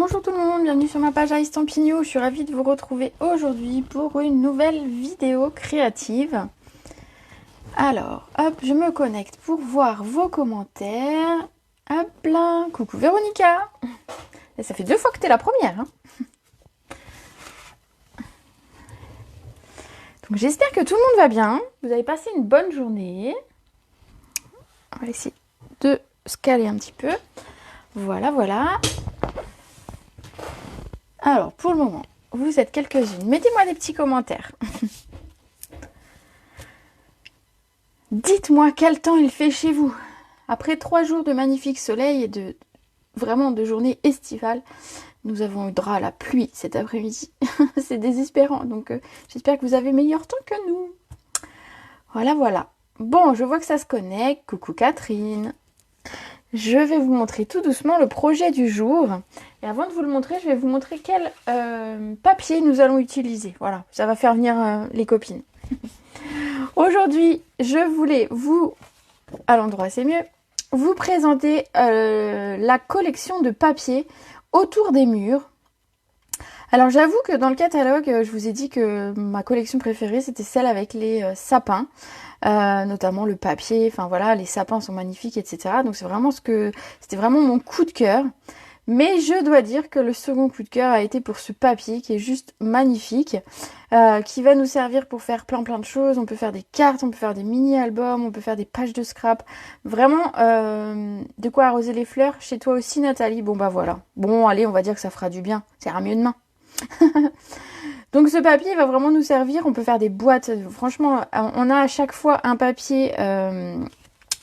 Bonjour tout le monde, bienvenue sur ma page Ice Stampignou. Je suis ravie de vous retrouver aujourd'hui pour une nouvelle vidéo créative. Alors, hop, je me connecte pour voir vos commentaires. Hop là, coucou Véronica. Et ça fait 2 fois que t'es la première. Hein. Donc j'espère que tout le monde va bien. Vous avez passé une bonne journée. On va essayer de se caler un petit peu. Voilà, voilà. Alors, pour le moment, vous êtes quelques-unes. Mettez-moi des petits commentaires. Dites-moi quel temps il fait chez vous. Après 3 jours de magnifique soleil et de journée estivale, nous avons eu droit à la pluie cet après-midi. C'est désespérant. Donc, j'espère que vous avez meilleur temps que nous. Voilà, voilà. Bon, je vois que ça se connecte. Coucou Catherine. Je vais vous montrer tout doucement le projet du jour. Et avant de vous le montrer, je vais vous montrer quel papier nous allons utiliser. Voilà, ça va faire venir les copines. Aujourd'hui, je voulais vous, à l'endroit c'est mieux, vous présenter la collection de papiers autour des murs. Alors j'avoue que dans le catalogue, je vous ai dit que ma collection préférée, c'était celle avec les sapins. Notamment le papier, enfin voilà, les sapins sont magnifiques, etc. Donc c'était vraiment mon coup de cœur. Mais je dois dire que le second coup de cœur a été pour ce papier qui est juste magnifique, qui va nous servir pour faire plein de choses. On peut faire des cartes, on peut faire des mini-albums, on peut faire des pages de scrap. Vraiment, de quoi arroser les fleurs. Chez toi aussi, Nathalie. Bon bah voilà. Bon, allez, on va dire que ça fera du bien. Ça ira mieux demain. Donc ce papier va vraiment nous servir, on peut faire des boîtes, franchement on a à chaque fois un papier,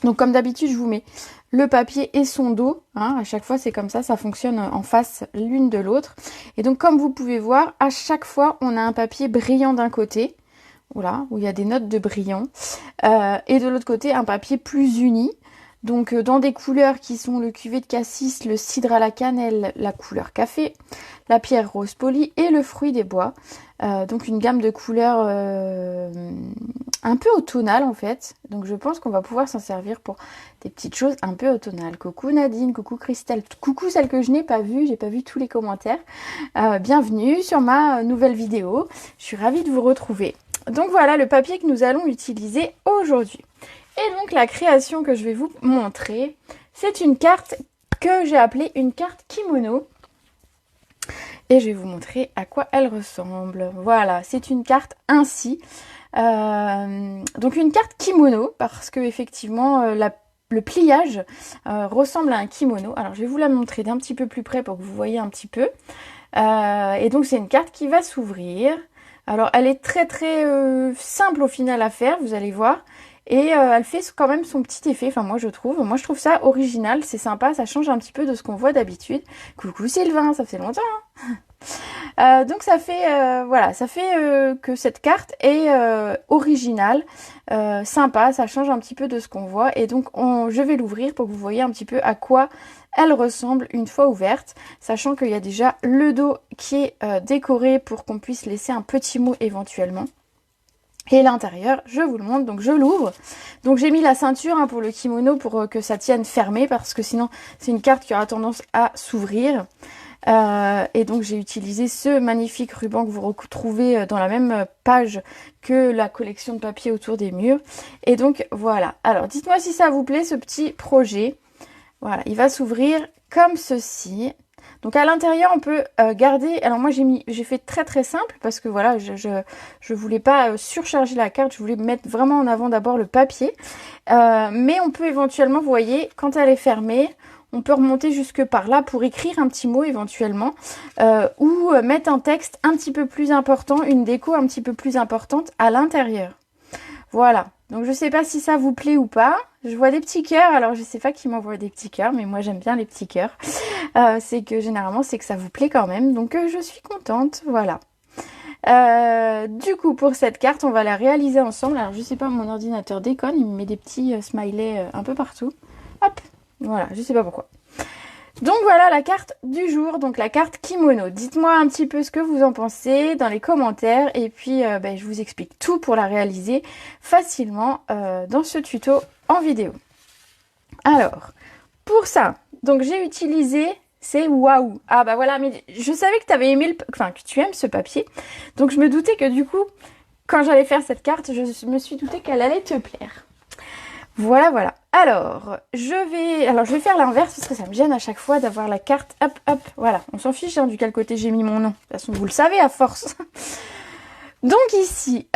donc comme d'habitude je vous mets le papier et son dos, hein, à chaque fois c'est comme ça fonctionne en face l'une de l'autre. Et donc comme vous pouvez voir, à chaque fois on a un papier brillant d'un côté, voilà, où il y a des notes de brillant, et de l'autre côté un papier plus uni. Donc dans des couleurs qui sont le cuvet de cassis, le cidre à la cannelle, la couleur café, la pierre rose polie et le fruit des bois. Donc une gamme de couleurs un peu automnale en fait. Donc je pense qu'on va pouvoir s'en servir pour des petites choses un peu automnales. Coucou Nadine, coucou Christelle, coucou celle que je n'ai pas vue, j'ai pas vu tous les commentaires. Bienvenue sur ma nouvelle vidéo, je suis ravie de vous retrouver. Donc voilà le papier que nous allons utiliser aujourd'hui. Et donc la création que je vais vous montrer, c'est une carte que j'ai appelée une carte kimono. Et je vais vous montrer à quoi elle ressemble. Voilà, c'est une carte ainsi. Donc une carte kimono, parce que effectivement le pliage ressemble à un kimono. Alors je vais vous la montrer d'un petit peu plus près pour que vous voyez un petit peu. Et donc c'est une carte qui va s'ouvrir. Alors elle est très simple au final à faire, vous allez voir. Et elle fait quand même son petit effet, enfin moi je trouve ça original, c'est sympa, ça change un petit peu de ce qu'on voit d'habitude. Coucou Sylvain, ça fait longtemps hein. Donc ça fait, voilà, ça fait que cette carte est originale, sympa, ça change un petit peu de ce qu'on voit. Et donc je vais l'ouvrir pour que vous voyez un petit peu à quoi elle ressemble une fois ouverte, sachant qu'il y a déjà le dos qui est décoré pour qu'on puisse laisser un petit mot éventuellement. Et l'intérieur, je vous le montre, donc je l'ouvre. Donc j'ai mis la ceinture hein, pour le kimono pour que ça tienne fermé parce que sinon c'est une carte qui aura tendance à s'ouvrir. Et donc j'ai utilisé ce magnifique ruban que vous retrouvez dans la même page que la collection de papier autour des murs. Et donc voilà. Alors dites-moi si ça vous plaît ce petit projet. Voilà, il va s'ouvrir comme ceci. Donc à l'intérieur on peut garder, alors moi j'ai fait très simple parce que voilà je voulais pas surcharger la carte, je voulais mettre vraiment en avant d'abord le papier, mais on peut éventuellement, vous voyez, quand elle est fermée, on peut remonter jusque par là pour écrire un petit mot éventuellement, ou mettre un texte un petit peu plus important, une déco un petit peu plus importante à l'intérieur. Voilà, donc je sais pas si ça vous plaît ou pas. Je vois des petits cœurs, alors je sais pas qui m'envoie des petits cœurs, mais moi j'aime bien les petits cœurs. C'est que généralement c'est que ça vous plaît quand même, donc je suis contente, voilà. Du coup pour cette carte on va la réaliser ensemble. Alors je sais pas, mon ordinateur déconne, il me met des petits smileys un peu partout. Hop, voilà, je sais pas pourquoi. Donc voilà la carte du jour, donc la carte kimono. Dites-moi un petit peu ce que vous en pensez dans les commentaires et puis je vous explique tout pour la réaliser facilement dans ce tuto en vidéo. Alors, pour ça, donc j'ai utilisé C'est waouh. Ah bah voilà, mais je savais que t'avais aimé enfin, que tu aimes ce papier. Donc je me doutais que du coup, quand j'allais faire cette carte, je me suis doutée qu'elle allait te plaire. Voilà, voilà. Alors, je vais faire l'inverse parce que ça me gêne à chaque fois d'avoir la carte. Hop, hop, voilà. On s'en fiche hein, du quel côté j'ai mis mon nom. De toute façon, vous le savez à force. Donc ici,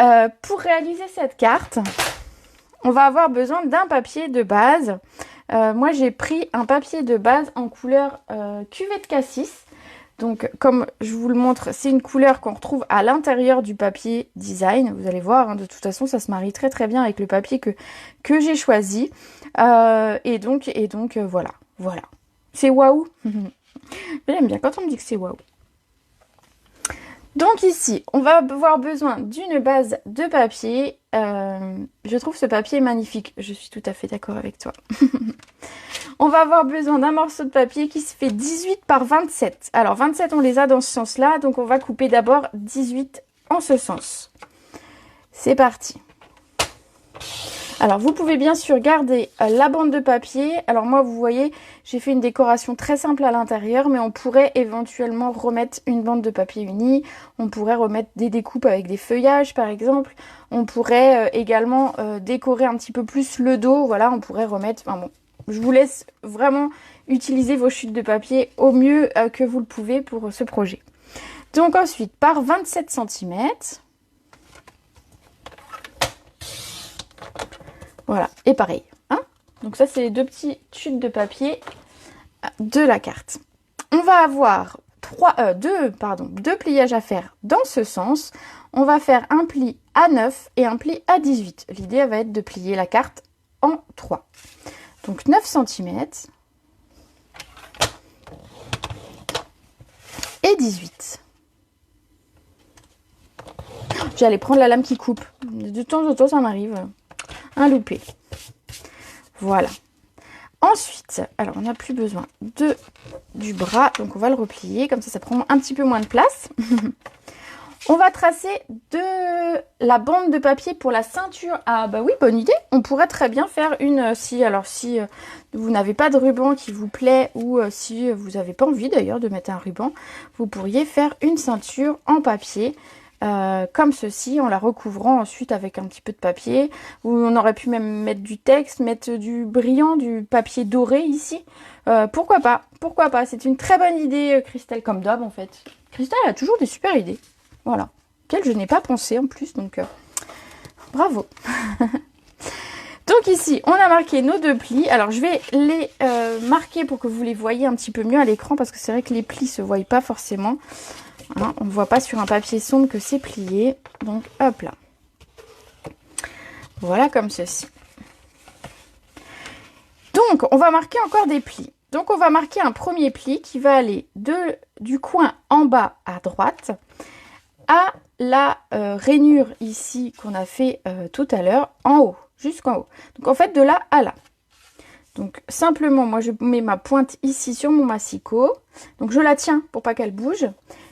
pour réaliser cette carte, on va avoir besoin d'un papier de base. Moi, j'ai pris un papier de base en couleur cuvette cassis. Donc, comme je vous le montre, c'est une couleur qu'on retrouve à l'intérieur du papier design. Vous allez voir, hein, de toute façon, ça se marie très très bien avec le papier que j'ai choisi. Et donc voilà, voilà. C'est waouh. J'aime bien quand on me dit que c'est waouh. Donc ici, on va avoir besoin d'une base de papier. Je trouve ce papier magnifique. Je suis tout à fait d'accord avec toi. On va avoir besoin d'un morceau de papier qui se fait 18 par 27. Alors 27, on les a dans ce sens-là. Donc on va couper d'abord 18 en ce sens. C'est parti. Alors vous pouvez bien sûr garder la bande de papier. Alors moi, vous voyez, j'ai fait une décoration très simple à l'intérieur, mais on pourrait éventuellement remettre une bande de papier unie. On pourrait remettre des découpes avec des feuillages par exemple. On pourrait également décorer un petit peu plus le dos. Voilà, on pourrait remettre... Enfin bon, je vous laisse vraiment utiliser vos chutes de papier au mieux que vous le pouvez pour ce projet. Donc ensuite, par 27 cm... Voilà, et pareil. Hein, donc ça, c'est les deux petites chutes de papier de la carte. On va avoir deux pliages à faire dans ce sens. On va faire un pli à 9 et un pli à 18. L'idée va être de plier la carte en 3. Donc 9 cm et 18. J'allais prendre la lame qui coupe. De temps en temps, ça m'arrive. Un loupé. Voilà. Ensuite, alors on n'a plus besoin du bras, donc on va le replier, comme ça prend un petit peu moins de place. On va tracer de la bande de papier pour la ceinture. Ah bah oui, bonne idée. On pourrait très bien faire une, si vous n'avez pas de ruban qui vous plaît, ou si vous n'avez pas envie d'ailleurs de mettre un ruban, vous pourriez faire une ceinture en papier. Comme ceci, en la recouvrant ensuite avec un petit peu de papier, ou on aurait pu même mettre du texte, mettre du brillant, du papier doré ici. Pourquoi pas, c'est une très bonne idée, Christelle, comme d'hab en fait. Christelle a toujours des super idées, voilà, auxquelles je n'ai pas pensé en plus, donc bravo. Donc ici, on a marqué nos deux plis. Alors je vais les marquer pour que vous les voyez un petit peu mieux à l'écran, parce que c'est vrai que les plis se voient pas forcément. Hein, on ne voit pas sur un papier sombre que c'est plié. Donc hop là. Voilà comme ceci. Donc on va marquer encore des plis. Donc on va marquer un premier pli qui va aller du coin en bas à droite à la rainure ici qu'on a fait tout à l'heure en haut, jusqu'en haut. Donc en fait de là à là. Donc simplement moi je mets ma pointe ici sur mon massicot. Donc je la tiens pour pas qu'elle bouge.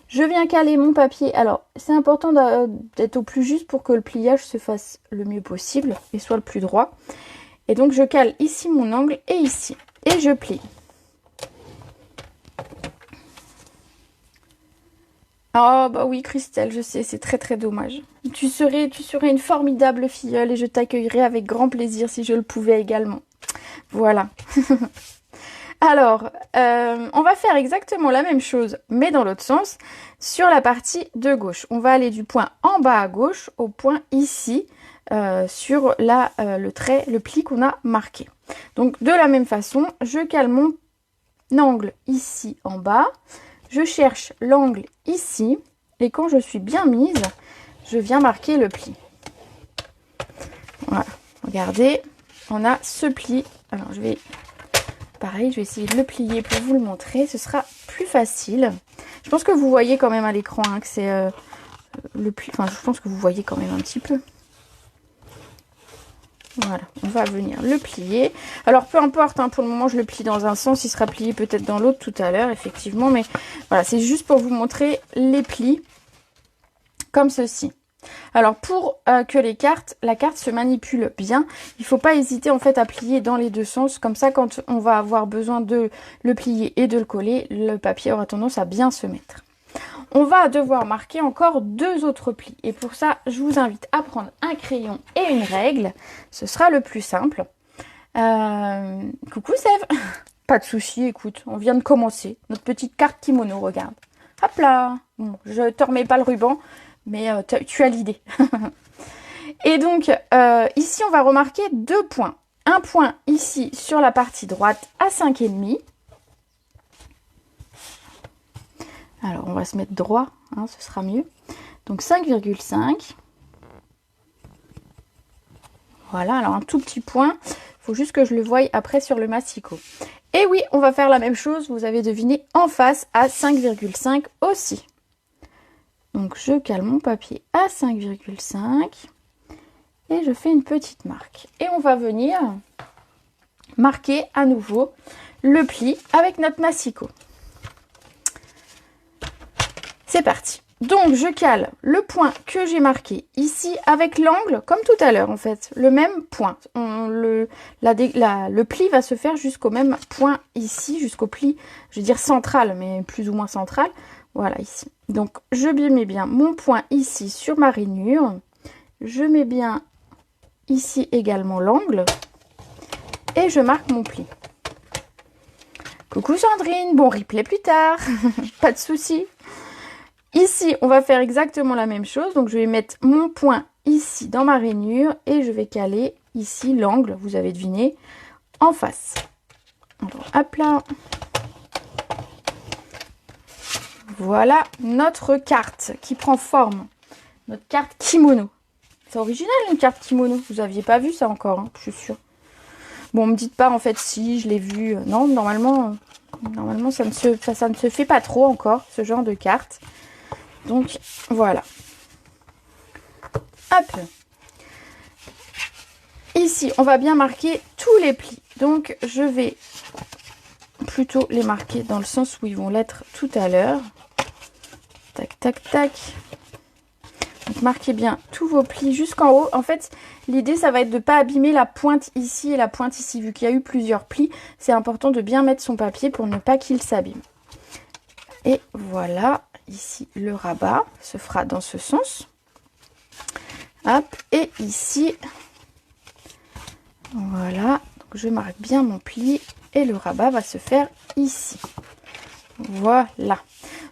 Je viens caler mon papier. Alors, c'est important d'être au plus juste pour que le pliage se fasse le mieux possible et soit le plus droit. Et donc, je cale ici mon angle et ici. Et je plie. Oh, bah oui, Christelle, je sais, c'est très très dommage. Tu serais une formidable filleule et je t'accueillerais avec grand plaisir si je le pouvais également. Voilà. Alors, on va faire exactement la même chose, mais dans l'autre sens, sur la partie de gauche. On va aller du point en bas à gauche au point ici, sur le pli qu'on a marqué. Donc, de la même façon, je cale mon angle ici en bas, je cherche l'angle ici, et quand je suis bien mise, je viens marquer le pli. Voilà, regardez, on a ce pli. Alors, pareil, je vais essayer de le plier pour vous le montrer. Ce sera plus facile. Je pense que vous voyez quand même à l'écran hein, que c'est le pli. Enfin, je pense que vous voyez quand même un petit peu. Voilà, on va venir le plier. Alors, peu importe, hein, pour le moment, je le plie dans un sens. Il sera plié peut-être dans l'autre tout à l'heure, effectivement. Mais voilà, c'est juste pour vous montrer les plis comme ceci. Alors pour que la carte se manipule bien, il ne faut pas hésiter en fait à plier dans les deux sens. Comme ça, quand on va avoir besoin de le plier et de le coller, le papier aura tendance à bien se mettre. On va devoir marquer encore 2 autres plis. Et pour ça, je vous invite à prendre un crayon et une règle. Ce sera le plus simple. Coucou Sève. Pas de souci, écoute, on vient de commencer. Notre petite carte kimono, regarde. Hop là. Bon, je te remets pas le ruban, mais tu as l'idée. Et donc, ici, on va remarquer 2 points. Un point ici sur la partie droite à 5,5. Alors, on va se mettre droit, hein, ce sera mieux. Donc, 5,5. Voilà, alors un tout petit point. Il faut juste que je le voie après sur le massicot. Et oui, on va faire la même chose, vous avez deviné, en face à 5,5 aussi. Donc, je cale mon papier à 5,5. Et je fais une petite marque. Et on va venir marquer à nouveau le pli avec notre massicot. C'est parti. Donc, je cale le point que j'ai marqué ici avec l'angle, comme tout à l'heure en fait, le même point. Le pli va se faire jusqu'au même point ici, jusqu'au pli, je veux dire central, mais plus ou moins central. Voilà, ici. Donc, je mets bien mon point ici sur ma rainure. Je mets bien ici également l'angle. Et je marque mon pli. Coucou Sandrine, bon replay plus tard, pas de souci. Ici, on va faire exactement la même chose. Donc, je vais mettre mon point ici dans ma rainure et je vais caler ici l'angle, vous avez deviné, en face. Alors, hop là. Voilà notre carte qui prend forme. Notre carte kimono. C'est original une carte kimono. Vous n'aviez pas vu ça encore, hein, je suis sûre. Bon, me dites pas en fait si je l'ai vu. Non, normalement ça ne se fait pas trop encore, ce genre de carte. Donc, voilà. Hop. Ici, on va bien marquer tous les plis. Donc, je vais plutôt les marquer dans le sens où ils vont l'être tout à l'heure. Tac, tac, tac. Donc, marquez bien tous vos plis jusqu'en haut. En fait, l'idée, ça va être de ne pas abîmer la pointe ici et la pointe ici. Vu qu'il y a eu plusieurs plis, c'est important de bien mettre son papier pour ne pas qu'il s'abîme. Et voilà. Ici, le rabat se fera dans ce sens. Hop, et ici, voilà. Donc, je marque bien mon pli et le rabat va se faire ici. Voilà.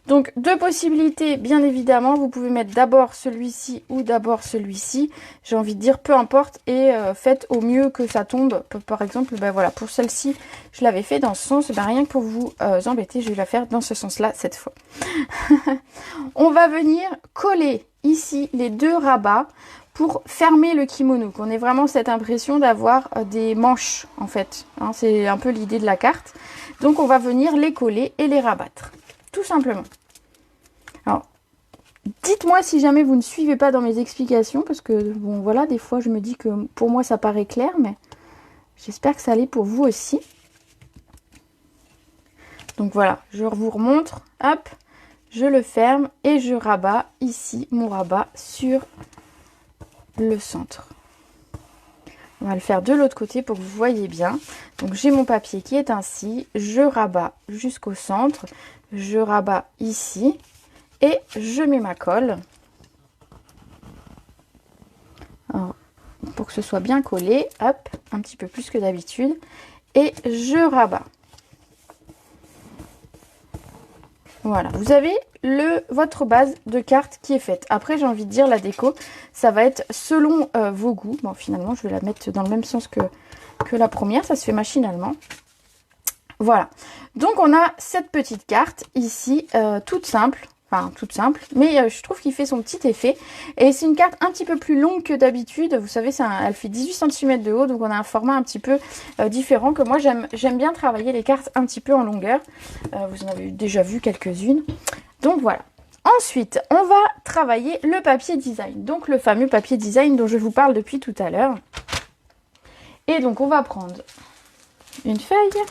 Donc, 2 possibilités, bien évidemment. Vous pouvez mettre d'abord celui-ci ou d'abord celui-ci. J'ai envie de dire, peu importe. Et faites au mieux que ça tombe. Par exemple, ben voilà, pour celle-ci, je l'avais fait dans ce sens. Ben, rien que pour vous embêter, je vais la faire dans ce sens-là cette fois. On va venir coller ici les 2 rabats pour fermer le kimono. Qu'on ait vraiment cette impression d'avoir des manches, en fait. Hein, c'est un peu l'idée de la carte. Donc, on va venir les coller et les rabattre. Tout simplement. Alors, dites-moi si jamais vous ne suivez pas dans mes explications, parce que, bon, voilà, des fois, je me dis que pour moi, ça paraît clair, mais j'espère que ça l'est pour vous aussi. Donc, voilà, je vous remontre, hop, je le ferme et je rabats ici mon rabat sur le centre. On va le faire de l'autre côté pour que vous voyez bien. Donc, j'ai mon papier qui est ainsi, je rabats jusqu'au centre. Je rabats ici et je mets ma colle. Alors, pour que ce soit bien collé, hop, un petit peu plus que d'habitude. Et je rabats. Voilà, vous avez votre base de carte qui est faite. Après, j'ai envie de dire, la déco, ça va être selon vos goûts. Bon, finalement, je vais la mettre dans le même sens que la première. Ça se fait machinalement. Voilà. Donc, on a cette petite carte ici, toute simple. Enfin, toute simple. Mais je trouve qu'il fait son petit effet. Et c'est une carte un petit peu plus longue que d'habitude. Vous savez, elle fait 18 cm de haut. Donc, on a un format un petit peu différent que moi, j'aime bien travailler les cartes un petit peu en longueur. Vous en avez déjà vu quelques-unes. Donc, voilà. Ensuite, on va travailler le papier design. Donc, le fameux papier design dont je vous parle depuis tout à l'heure. Et donc, on va prendre une feuille.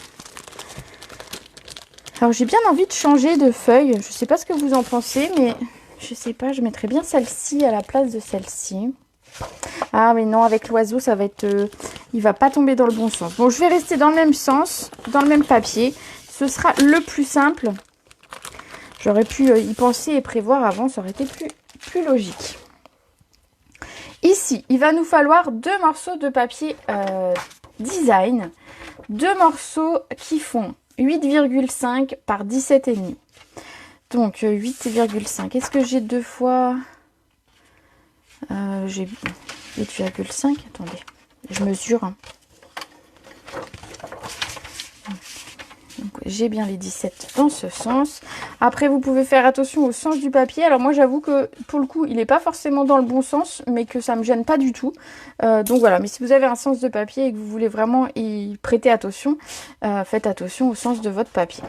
Alors, j'ai bien envie de changer de feuille. Je ne sais pas ce que vous en pensez, mais Je sais pas, je mettrais bien celle-ci à la place de celle-ci. Ah mais non, avec l'oiseau, ça va être... il va pas tomber dans le bon sens. Bon, je vais rester dans le même sens, dans le même papier. Ce sera le plus simple. J'aurais pu y penser et prévoir avant, ça aurait été plus logique. Ici, il va nous falloir 2 morceaux de papier design. 2 morceaux qui font 8,5 par 17,5. Donc 8,5. Est-ce que j'ai 2 fois... j'ai 8,5. Attendez, je mesure. Hein. J'ai bien les 17 dans ce sens. Après, vous pouvez faire attention au sens du papier. Alors moi, j'avoue que pour le coup, il n'est pas forcément dans le bon sens, mais que ça ne me gêne pas du tout. Donc voilà, mais si vous avez un sens de papier et que vous voulez vraiment y prêter attention, faites attention au sens de votre papier.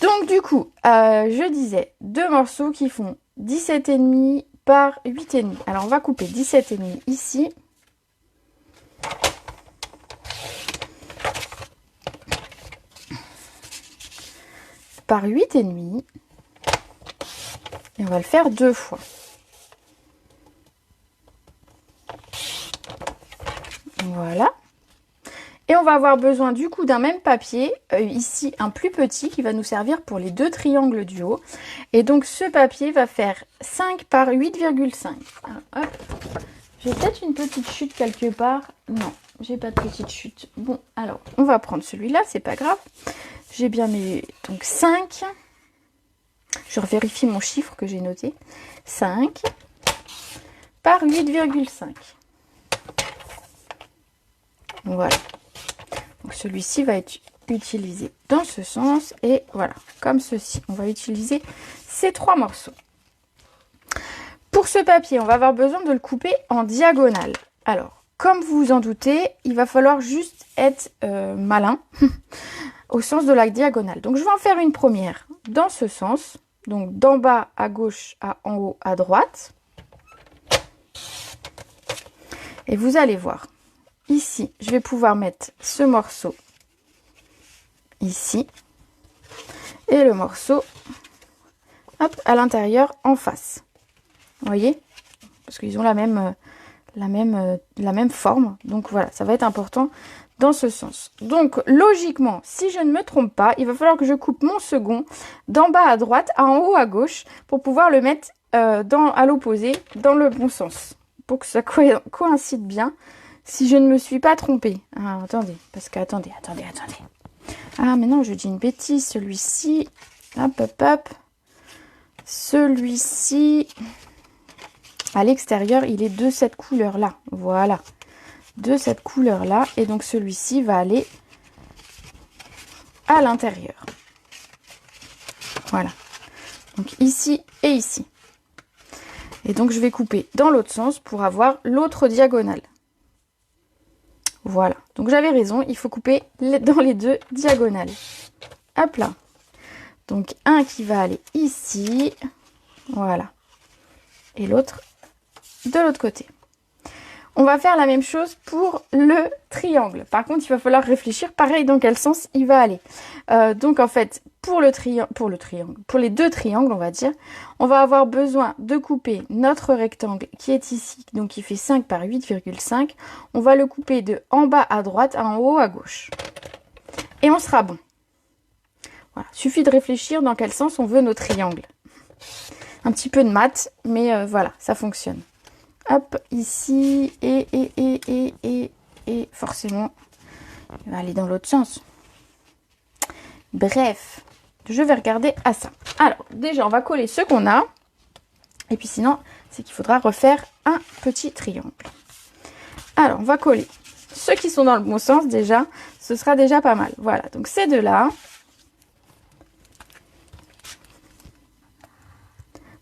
Donc du coup, je disais 2 morceaux qui font 17,5 par 8,5. Alors on va couper 17,5 ici. Par 8,5 et on va le faire 2 fois. Voilà. Et on va avoir besoin du coup d'un même papier, ici un plus petit qui va nous servir pour les 2 triangles du haut. Et donc ce papier va faire 5 par 8,5. Hop. J'ai peut-être une petite chute quelque part. Non, j'ai pas de petite chute. Bon, alors on va prendre celui-là, c'est pas grave. J'ai bien mes... donc 5. Je revérifie mon chiffre que j'ai noté. 5 par 8,5. Voilà. Donc celui-ci va être utilisé dans ce sens. Et voilà, comme ceci. On va utiliser ces 3 morceaux. Pour ce papier, on va avoir besoin de le couper en diagonale. Alors, comme vous vous en doutez, il va falloir juste être malin. Au sens de la diagonale. Donc je vais en faire une première dans ce sens. Donc d'en bas à gauche à en haut à droite. Et vous allez voir. Ici, je vais pouvoir mettre ce morceau ici. Et le morceau hop, à l'intérieur en face. Vous voyez? Parce qu'ils ont la même forme. Donc voilà, ça va être important dans ce sens. Donc logiquement, si je ne me trompe pas, il va falloir que je coupe mon second d'en bas à droite à en haut à gauche pour pouvoir le mettre à l'opposé dans le bon sens. Pour que ça coïncide bien. Si je ne me suis pas trompée. Ah, attendez, parce que attendez. Ah mais non, je dis une bêtise. Celui-ci, hop. Celui-ci, à l'extérieur, il est de cette couleur-là. Voilà. De cette couleur-là. Et donc, celui-ci va aller à l'intérieur. Voilà. Donc, ici et ici. Et donc, je vais couper dans l'autre sens pour avoir l'autre diagonale. Voilà. Donc, j'avais raison. Il faut couper dans les 2 diagonales. Hop là. Donc, un qui va aller ici. Voilà. Et l'autre de l'autre côté. On va faire la même chose pour le triangle. Par contre, il va falloir réfléchir pareil dans quel sens il va aller. Donc en fait, pour les 2 triangles, on va dire, on va avoir besoin de couper notre rectangle qui est ici, donc qui fait 5 par 8,5. On va le couper de en bas à droite à en haut à gauche. Et on sera bon. Voilà. Suffit de réfléchir dans quel sens on veut nos triangles. Un petit peu de maths, mais voilà, ça fonctionne. Hop, ici, et forcément, il va aller dans l'autre sens. Bref, je vais regarder à ça. Alors, déjà, on va coller ce qu'on a. Et puis sinon, c'est qu'il faudra refaire un petit triangle. Alors, on va coller ceux qui sont dans le bon sens déjà. Ce sera déjà pas mal. Voilà, donc ces deux-là.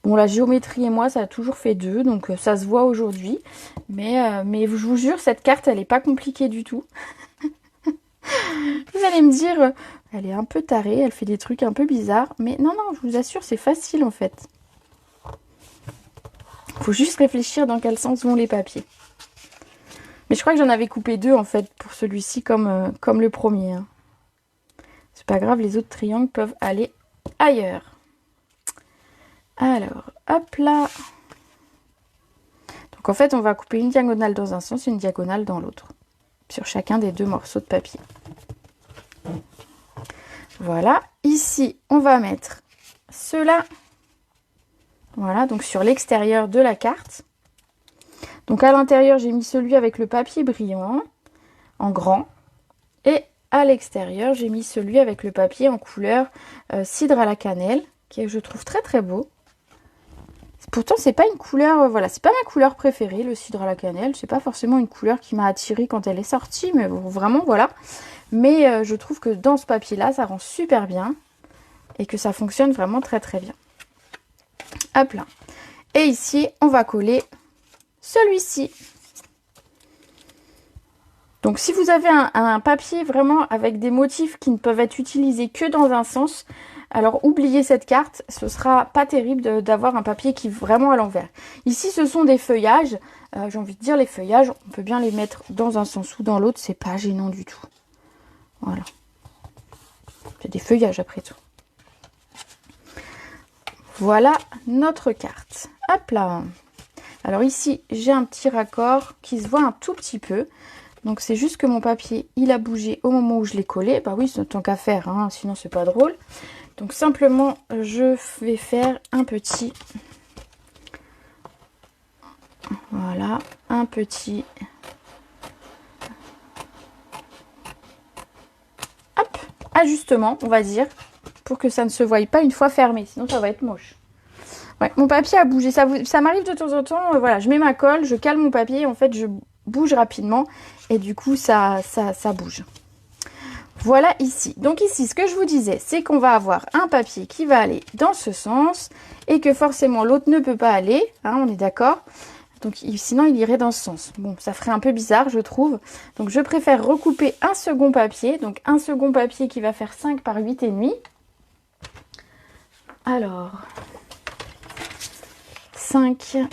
Bon, la géométrie et moi, ça a toujours fait 2, donc ça se voit aujourd'hui. Mais je vous jure, cette carte, elle n'est pas compliquée du tout. Vous allez me dire, elle est un peu tarée, elle fait des trucs un peu bizarres. Mais non, je vous assure, c'est facile en fait. Il faut juste réfléchir dans quel sens vont les papiers. Mais je crois que j'en avais coupé 2 en fait pour celui-ci comme le premier. Hein. C'est pas grave, les autres triangles peuvent aller ailleurs. Alors, hop là. Donc en fait, on va couper une diagonale dans un sens et une diagonale dans l'autre. Sur chacun des deux morceaux de papier. Voilà. Ici, on va mettre cela. Voilà, donc sur l'extérieur de la carte. Donc à l'intérieur, j'ai mis celui avec le papier brillant, en grand. Et à l'extérieur, j'ai mis celui avec le papier en couleur cidre à la cannelle, qui est, je trouve, très très beau. Pourtant, c'est pas une couleur, voilà, c'est pas ma couleur préférée, le cidre à la cannelle. C'est pas forcément une couleur qui m'a attirée quand elle est sortie, mais bon, vraiment, voilà. Mais je trouve que dans ce papier-là, ça rend super bien et que ça fonctionne vraiment très très bien. Hop là. Et ici, on va coller celui-ci. Donc, si vous avez un papier vraiment avec des motifs qui ne peuvent être utilisés que dans un sens, alors oubliez cette carte, ce sera pas terrible d'avoir un papier qui est vraiment à l'envers. Ici, ce sont des feuillages. J'ai envie de dire, les feuillages, on peut bien les mettre dans un sens ou dans l'autre, c'est pas gênant du tout. Voilà. C'est des feuillages après tout. Voilà notre carte. Hop là. Alors ici, j'ai un petit raccord qui se voit un tout petit peu. Donc c'est juste que mon papier, il a bougé au moment où je l'ai collé. Bah oui, c'est tant qu'à faire, hein, sinon c'est pas drôle. Donc simplement, je vais faire un petit... Voilà, un petit... Hop, ajustement, on va dire, pour que ça ne se voie pas une fois fermé, sinon ça va être moche. Ouais, mon papier a bougé, ça m'arrive de temps en temps, voilà, je mets ma colle, je cale mon papier, en fait je bouge rapidement et du coup ça bouge. Voilà ici. Donc ici, ce que je vous disais, c'est qu'on va avoir un papier qui va aller dans ce sens et que forcément l'autre ne peut pas aller, hein, on est d'accord. Donc sinon il irait dans ce sens. Bon, ça ferait un peu bizarre, je trouve. Donc je préfère recouper un second papier, donc un second papier qui va faire 5 par 8,5. Alors, 5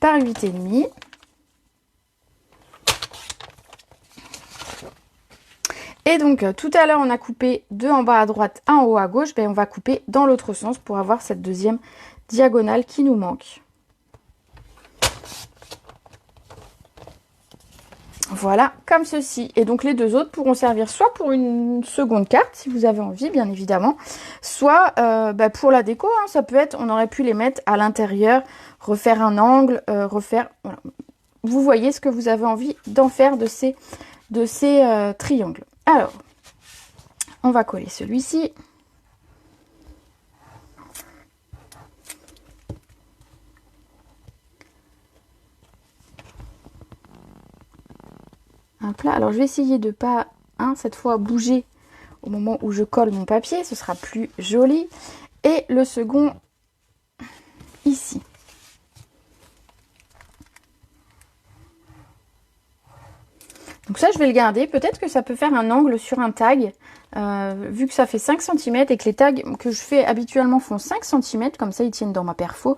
par 8,5. Et donc tout à l'heure on a coupé 2 en bas à droite, 1 en haut à gauche, ben, on va couper dans l'autre sens pour avoir cette deuxième diagonale qui nous manque. Voilà, comme ceci. Et donc les deux autres pourront servir soit pour une seconde carte, si vous avez envie, bien évidemment, soit pour la déco. Hein, ça peut être, on aurait pu les mettre à l'intérieur, refaire un angle, refaire... Voilà. Vous voyez ce que vous avez envie d'en faire de ces triangles. Alors, on va coller celui-ci. Hop là. Alors, je vais essayer de pas, cette fois, bouger au moment où je colle mon papier. Ce sera plus joli. Et le second, ici. Donc ça, je vais le garder. Peut-être que ça peut faire un angle sur un tag. Vu que ça fait 5 cm et que les tags que je fais habituellement font 5 cm, comme ça ils tiennent dans ma perfo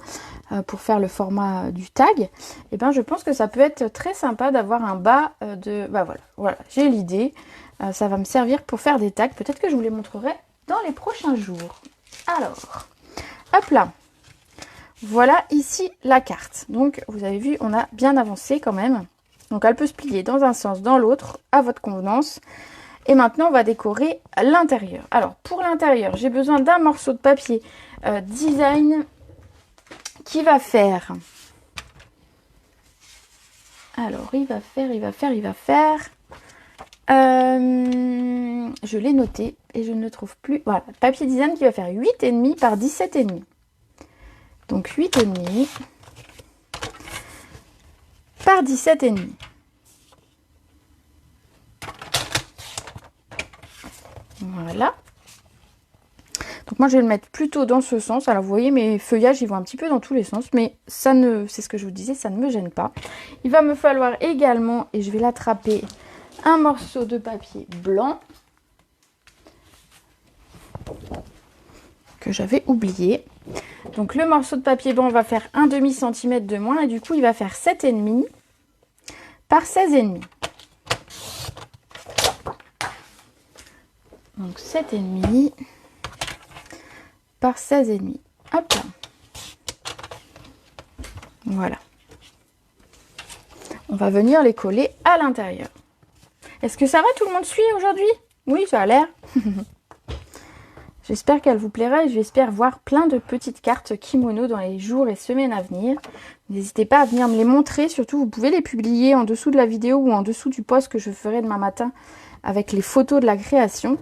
pour faire le format du tag, et ben je pense que ça peut être très sympa d'avoir un bas de... Bah voilà, j'ai l'idée. Ça va me servir pour faire des tags. Peut-être que je vous les montrerai dans les prochains jours. Alors, hop là. Voilà ici la carte. Donc vous avez vu, on a bien avancé quand même. Donc elle peut se plier dans un sens, dans l'autre, à votre convenance. Et maintenant, on va décorer l'intérieur. Alors, pour l'intérieur, j'ai besoin d'un morceau de papier design qui va faire... Alors, il va faire... Je l'ai noté et je ne le trouve plus. Voilà, papier design qui va faire 8,5 par 17,5. Donc, 8,5 par 17,5. Voilà. Donc moi je vais le mettre plutôt dans ce sens. Alors vous voyez mes feuillages ils vont un petit peu dans tous les sens. Mais ça ne, c'est ce que je vous disais, ça ne me gêne pas. Il va me falloir également, et je vais l'attraper, un morceau de papier blanc. Que j'avais oublié. Donc le morceau de papier blanc va faire 1,5 cm de moins. Et du coup il va faire 7,5 par 16,5. Donc 7,5 par 16,5. Hop là. Voilà. On va venir les coller à l'intérieur. Est-ce que ça va, tout le monde suit aujourd'hui? Oui, ça a l'air. J'espère qu'elle vous plaira et j'espère voir plein de petites cartes kimono dans les jours et semaines à venir. N'hésitez pas à venir me les montrer, surtout vous pouvez les publier en dessous de la vidéo ou en dessous du post que je ferai demain matin avec les photos de la création,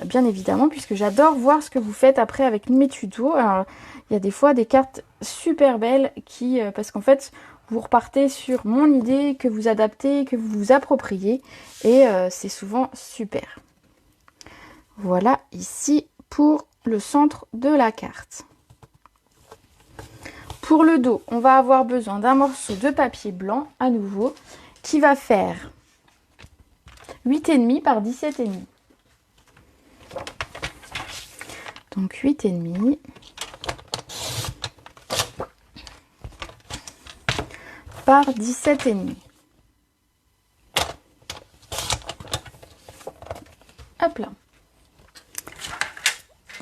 bien évidemment, puisque j'adore voir ce que vous faites après avec mes tutos. Alors, il y a des fois des cartes super belles qui, parce qu'en fait, vous repartez sur mon idée, que vous adaptez, que vous vous appropriez, et c'est souvent super. Voilà, ici, pour le centre de la carte. Pour le dos, on va avoir besoin d'un morceau de papier blanc, à nouveau, qui va faire 8,5 par 17,5. Donc 8,5 par 17,5. Hop là.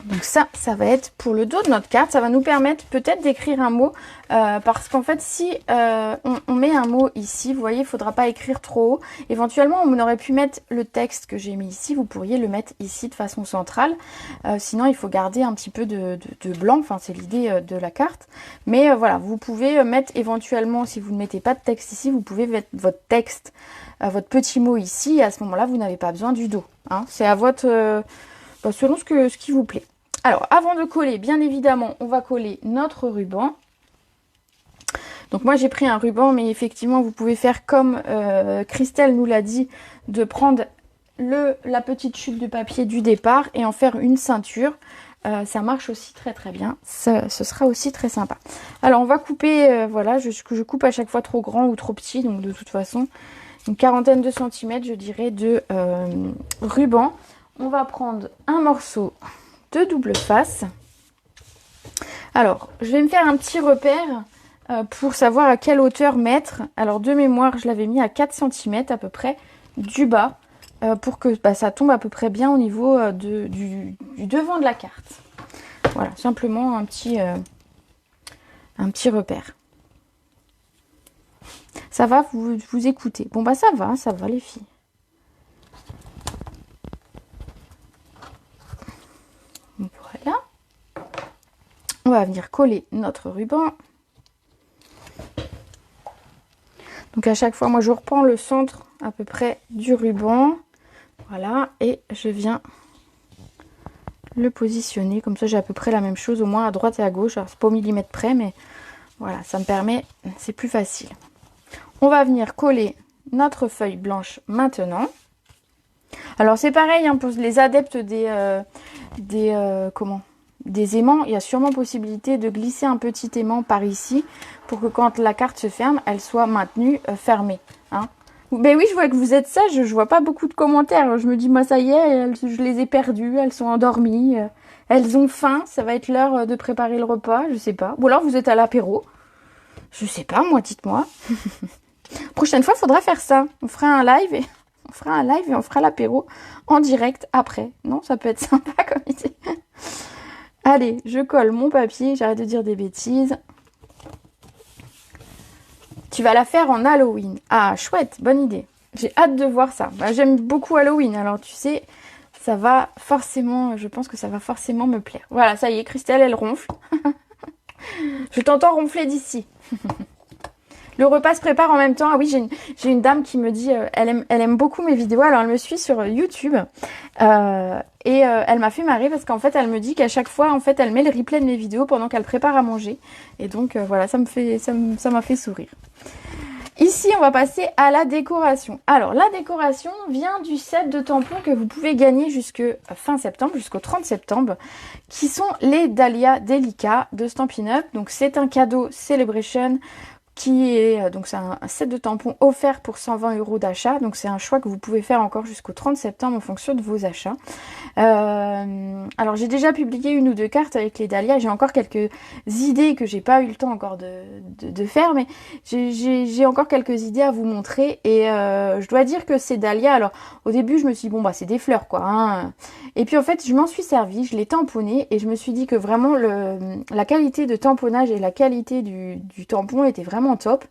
Donc ça va être pour le dos de notre carte. Ça va nous permettre peut-être d'écrire un mot. Parce qu'en fait, si on met un mot ici, vous voyez, il ne faudra pas écrire trop haut. Éventuellement, on aurait pu mettre le texte que j'ai mis ici. Vous pourriez le mettre ici de façon centrale. Sinon, il faut garder un petit peu de blanc. Enfin, c'est l'idée de la carte. Mais voilà, vous pouvez mettre éventuellement, si vous ne mettez pas de texte ici, vous pouvez mettre votre texte, votre petit mot ici. Et à ce moment-là, vous n'avez pas besoin du dos. Hein. C'est à votre... selon ce qui vous plaît. Alors, avant de coller, bien évidemment, on va coller notre ruban. Donc moi, j'ai pris un ruban, mais effectivement, vous pouvez faire comme Christelle nous l'a dit, de prendre la petite chute de papier du départ et en faire une ceinture. Ça marche aussi très très bien. Ce sera aussi très sympa. Alors, on va couper, voilà, je coupe à chaque fois trop grand ou trop petit, donc de toute façon, une quarantaine de centimètres, je dirais, de ruban. On va prendre un morceau de double face. Alors, je vais me faire un petit repère pour savoir à quelle hauteur mettre. Alors, de mémoire, je l'avais mis à 4 cm à peu près du bas pour que ça tombe à peu près bien au niveau du devant de la carte. Voilà, simplement un petit repère. Ça va, vous écoutez? Bon, ça va les filles. Voilà. On va venir coller notre ruban. Donc à chaque fois, moi je reprends le centre à peu près du ruban. Voilà, et je viens le positionner. Comme ça, j'ai à peu près la même chose, au moins à droite et à gauche. Alors c'est pas au millimètre près, mais voilà, ça me permet, c'est plus facile. On va venir coller notre feuille blanche maintenant. Alors c'est pareil hein, pour les adeptes des aimants, il y a sûrement possibilité de glisser un petit aimant par ici pour que quand la carte se ferme, elle soit maintenue fermée. Hein. Mais oui, je vois que vous êtes sage, je vois pas beaucoup de commentaires. Je me dis, moi ça y est, je les ai perdues, elles sont endormies, elles ont faim, ça va être l'heure de préparer le repas, je sais pas. Ou alors vous êtes à l'apéro, je sais pas, moi, dites-moi. Prochaine fois, il faudra faire ça. On fera un live et on fera l'apéro en direct après. Non, ça peut être sympa comme idée. Allez, je colle mon papier, j'arrête de dire des bêtises. Tu vas la faire en Halloween. Ah, chouette, bonne idée. J'ai hâte de voir ça. J'aime beaucoup Halloween, alors tu sais, ça va forcément, je pense que ça va forcément me plaire. Voilà, ça y est, Christelle, elle ronfle. Je t'entends ronfler d'ici. Le repas se prépare en même temps. Ah oui, j'ai une dame qui me dit, elle aime beaucoup mes vidéos. Alors, elle me suit sur YouTube. Elle m'a fait marrer parce qu'en fait, elle me dit qu'à chaque fois, en fait, elle met le replay de mes vidéos pendant qu'elle prépare à manger. Et donc, voilà, ça m'a fait sourire. Ici, on va passer à la décoration. Alors, la décoration vient du set de tampons que vous pouvez gagner jusque fin septembre, jusqu'au 30 septembre, qui sont les Dahlia Delica de Stampin' Up. Donc, c'est un cadeau Celebration qui est donc c'est un set de tampons offert pour 120 € d'achat. Donc c'est un choix que vous pouvez faire encore jusqu'au 30 septembre en fonction de vos achats. Alors j'ai déjà publié 1 ou 2 cartes avec les dahlias. J'ai encore quelques idées que j'ai pas eu le temps encore de faire, mais j'ai encore quelques idées à vous montrer. Et je dois dire que ces dahlias, alors au début je me suis dit bon bah c'est des fleurs quoi, hein. Et puis en fait je m'en suis servi, je l'ai tamponné et je me suis dit que vraiment la qualité de tamponnage et la qualité du tampon était vraiment top.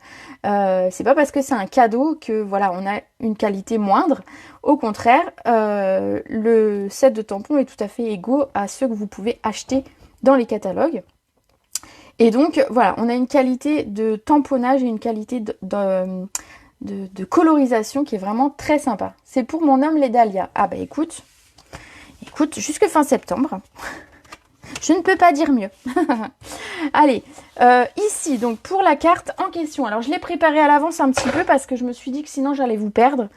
C'est pas parce que c'est un cadeau que voilà on a une qualité moindre. Au contraire, le set de tampons est tout à fait égaux à ceux que vous pouvez acheter dans les catalogues. Et donc voilà, on a une qualité de tamponnage et une qualité de colorisation qui est vraiment très sympa. C'est pour mon homme les dahlias. Ah bah écoute, jusque fin septembre. Je ne peux pas dire mieux. Allez, ici, donc pour la carte en question. Alors, je l'ai préparée à l'avance un petit peu parce que je me suis dit que sinon, j'allais vous perdre.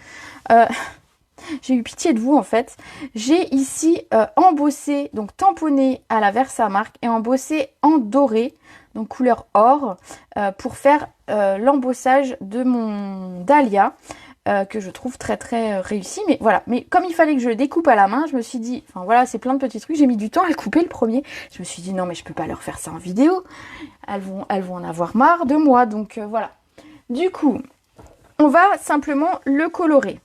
J'ai eu pitié de vous, en fait. J'ai ici embossé, donc tamponné à la Versamark et embossé en doré, donc couleur or, pour faire l'embossage de mon dahlia. Que je trouve très très réussi, mais voilà, mais comme il fallait que je le découpe à la main, je me suis dit, enfin voilà, c'est plein de petits trucs, j'ai mis du temps à le couper le premier, je me suis dit non mais je peux pas leur faire ça en vidéo, elles vont en avoir marre de moi, donc voilà. Du coup, on va simplement le colorer.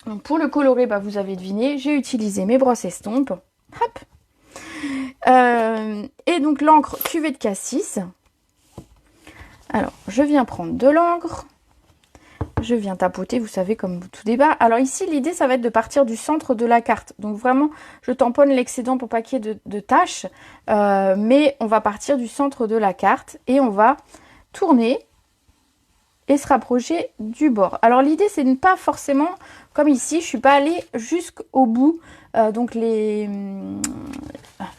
Donc pour le colorer, bah, vous avez deviné, j'ai utilisé mes brosses estompes, hop, et donc l'encre cuvée de cassis. Alors, je viens prendre de l'encre. Je viens tapoter, vous savez, comme tout débat. Alors ici, l'idée, ça va être de partir du centre de la carte. Donc vraiment, je tamponne l'excédent pour pas qu'il y ait de taches. Mais on va partir du centre de la carte et on va tourner et se rapprocher du bord. Alors l'idée, c'est de ne pas forcément, comme ici, je suis pas allée jusqu'au bout. Donc les...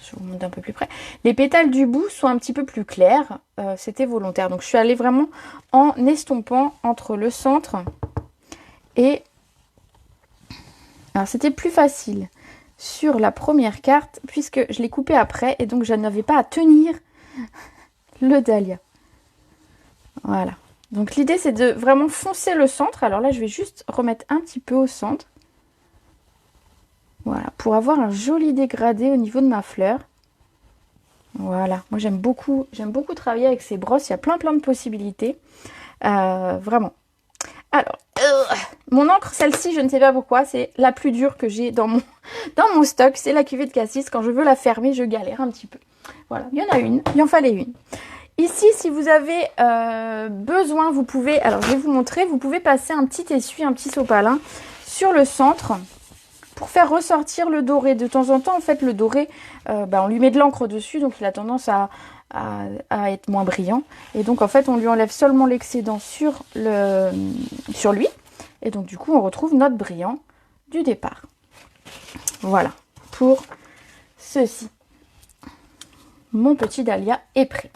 je vous montre un peu plus près. Les pétales du bout sont un petit peu plus clairs. C'était volontaire. Donc je suis allée vraiment en estompant entre le centre et... Alors c'était plus facile sur la première carte puisque je l'ai coupé après et donc je n'avais pas à tenir le dahlia. Voilà. Donc l'idée c'est de vraiment foncer le centre. Alors là je vais juste remettre un petit peu au centre. Voilà, pour avoir un joli dégradé au niveau de ma fleur. Voilà, moi j'aime beaucoup travailler avec ces brosses, il y a plein de possibilités. Vraiment. Alors, mon encre, celle-ci, je ne sais pas pourquoi, c'est la plus dure que j'ai dans mon stock. C'est la cuvée de cassis. Quand je veux la fermer, je galère un petit peu. Voilà, il y en a une, il en fallait une. Ici, si vous avez besoin, vous pouvez, alors je vais vous montrer, vous pouvez passer un petit essuie, un petit sopalin sur le centre pour faire ressortir le doré. De temps en temps, en fait, le doré, on lui met de l'encre dessus, donc il a tendance à être moins brillant. Et donc, en fait, on lui enlève seulement l'excédent sur lui. Et donc, du coup, on retrouve notre brillant du départ. Voilà, pour ceci. Mon petit dahlia est prêt.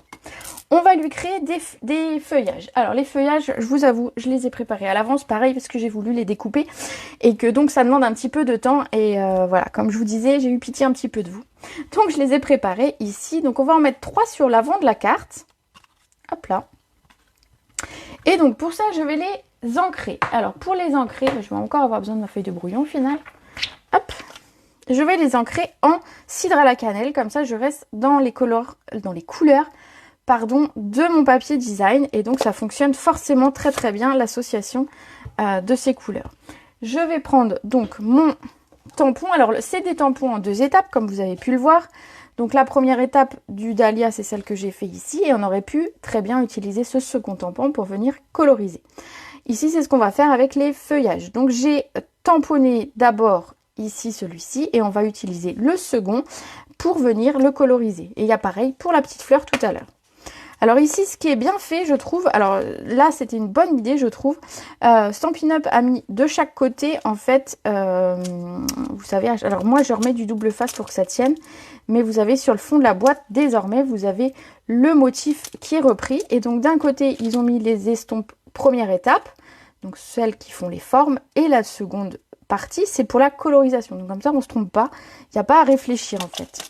On va lui créer des feuillages. Alors les feuillages, je vous avoue, je les ai préparés à l'avance, pareil, parce que j'ai voulu les découper. Et que donc ça demande un petit peu de temps. Et voilà, comme je vous disais, j'ai eu pitié un petit peu de vous. Donc je les ai préparés ici. Donc on va en mettre 3 sur l'avant de la carte. Hop là. Et donc pour ça, je vais les ancrer. Alors pour les ancrer, je vais encore avoir besoin de ma feuille de brouillon au final. Hop. Je vais les ancrer en cidre à la cannelle. Comme ça, je reste dans les couleurs de mon papier design, et donc ça fonctionne forcément très bien l'association de ces couleurs. Je vais prendre donc mon tampon. Alors c'est des tampons en 2 étapes comme vous avez pu le voir. Donc la première étape du dahlia, c'est celle que j'ai fait ici, et on aurait pu très bien utiliser ce second tampon pour venir coloriser. Ici c'est ce qu'on va faire avec les feuillages. Donc j'ai tamponné d'abord ici celui-ci et on va utiliser le second pour venir le coloriser. Et il y a pareil pour la petite fleur tout à l'heure. Alors ici, ce qui est bien fait, je trouve, alors là, c'était une bonne idée, je trouve. Stampin' Up a mis de chaque côté, en fait, vous savez, alors moi, je remets du double face pour que ça tienne. Mais vous avez sur le fond de la boîte, désormais, vous avez le motif qui est repris. Et donc, d'un côté, ils ont mis les estompes première étape, donc celles qui font les formes. Et la seconde partie, c'est pour la colorisation. Donc comme ça, on ne se trompe pas. Il n'y a pas à réfléchir, en fait.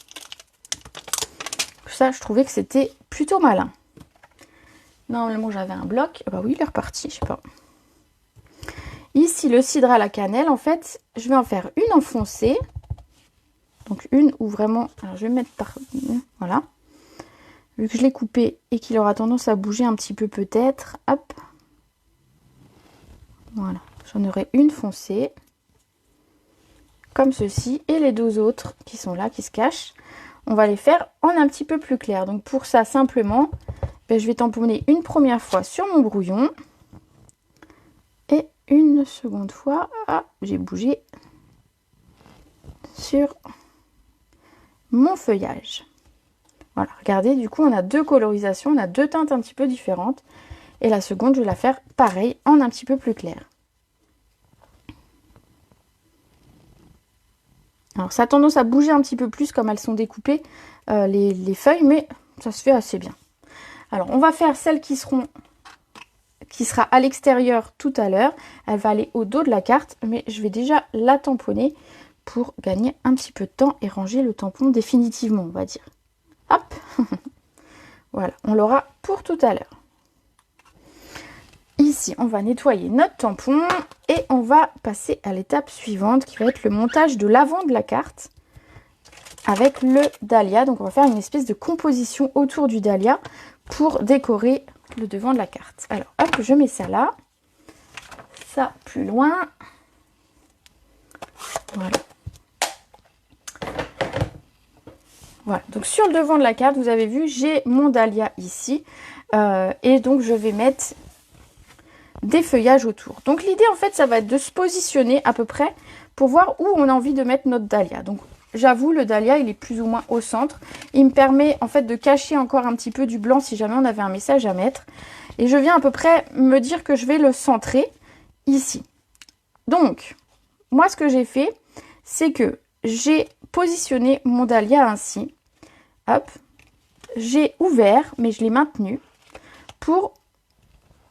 Ça, je trouvais que c'était plutôt malin. Normalement, j'avais un bloc. Ah bah oui, il est reparti, je sais pas. Ici, le cidre à la cannelle, en fait, je vais en faire une enfoncée. Donc une où vraiment... Alors, je vais mettre par... Voilà. Vu que je l'ai coupé et qu'il aura tendance à bouger un petit peu peut-être. Hop. Voilà. J'en aurai une foncée. Comme ceci. Et les deux autres qui sont là, qui se cachent, on va les faire en un petit peu plus clair. Donc pour ça, simplement, ben, je vais tamponner une première fois sur mon brouillon. Et une seconde fois, ah, j'ai bougé, sur mon feuillage. Voilà, regardez, du coup, on a deux colorisations, on a deux teintes un petit peu différentes. Et la seconde, je vais la faire pareil, en un petit peu plus clair. Alors, ça a tendance à bouger un petit peu plus comme elles sont découpées, les feuilles, mais ça se fait assez bien. Alors, on va faire celles qui sera à l'extérieur tout à l'heure. Elle va aller au dos de la carte, mais je vais déjà la tamponner pour gagner un petit peu de temps et ranger le tampon définitivement, on va dire. Hop. Voilà, on l'aura pour tout à l'heure. Ici, on va nettoyer notre tampon et on va passer à l'étape suivante qui va être le montage de l'avant de la carte avec le dahlia. Donc, on va faire une espèce de composition autour du dahlia pour décorer le devant de la carte. Alors, hop, je mets ça là. Ça plus loin. Voilà. Voilà, donc sur le devant de la carte, vous avez vu, j'ai mon dahlia ici. Et donc, je vais mettre des feuillages autour. Donc, l'idée, en fait, ça va être de se positionner à peu près pour voir où on a envie de mettre notre dahlia. Donc, j'avoue, le dahlia, il est plus ou moins au centre. Il me permet, en fait, de cacher encore un petit peu du blanc si jamais on avait un message à mettre. Et je viens à peu près me dire que je vais le centrer ici. Donc, moi, ce que j'ai fait, c'est que j'ai positionné mon dahlia ainsi. Hop. J'ai ouvert, mais je l'ai maintenu pour,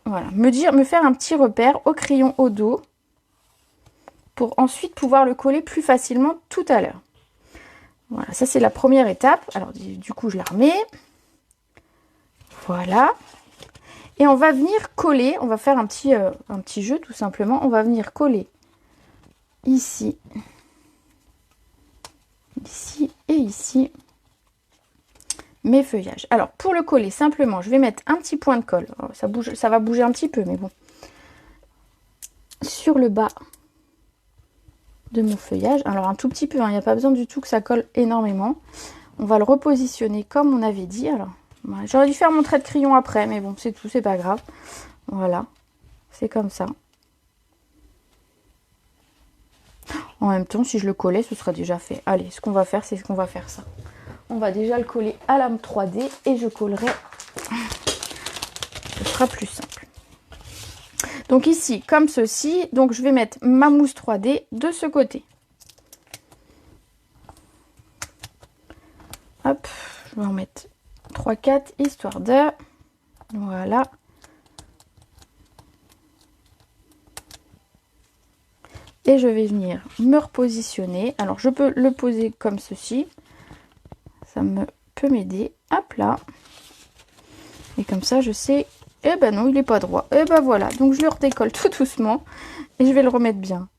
voilà, me faire un petit repère au crayon au dos pour ensuite pouvoir le coller plus facilement tout à l'heure. Voilà, ça c'est la première étape. Alors, du coup, je la remets. Voilà. Et on va venir coller, on va faire un petit jeu tout simplement. On va venir coller ici, ici et ici mes feuillages. Alors pour le coller, simplement, je vais mettre un petit point de colle. Alors, ça va bouger un petit peu, mais bon. Sur le bas de mon feuillage. Alors un tout petit peu, hein, il n'y a pas besoin du tout que ça colle énormément. On va le repositionner comme on avait dit. Alors, voilà, j'aurais dû faire mon trait de crayon après, mais bon, c'est tout, c'est pas grave. Voilà, c'est comme ça. En même temps, si je le collais, ce serait déjà fait. Allez, ce qu'on va faire, c'est qu'on va faire ça. On va déjà le coller à lame 3D et je collerai. Ce sera plus simple. Donc ici, comme ceci, donc je vais mettre ma mousse 3D de ce côté. Hop, je vais en mettre 3-4 histoire de... Voilà. Et je vais venir me repositionner. Alors, je peux le poser comme ceci. Ça peut m'aider. Hop là. Et comme ça, je sais... Eh ben non, il n'est pas droit. Et ben voilà. Donc, je le redécolle tout doucement. Et je vais le remettre bien.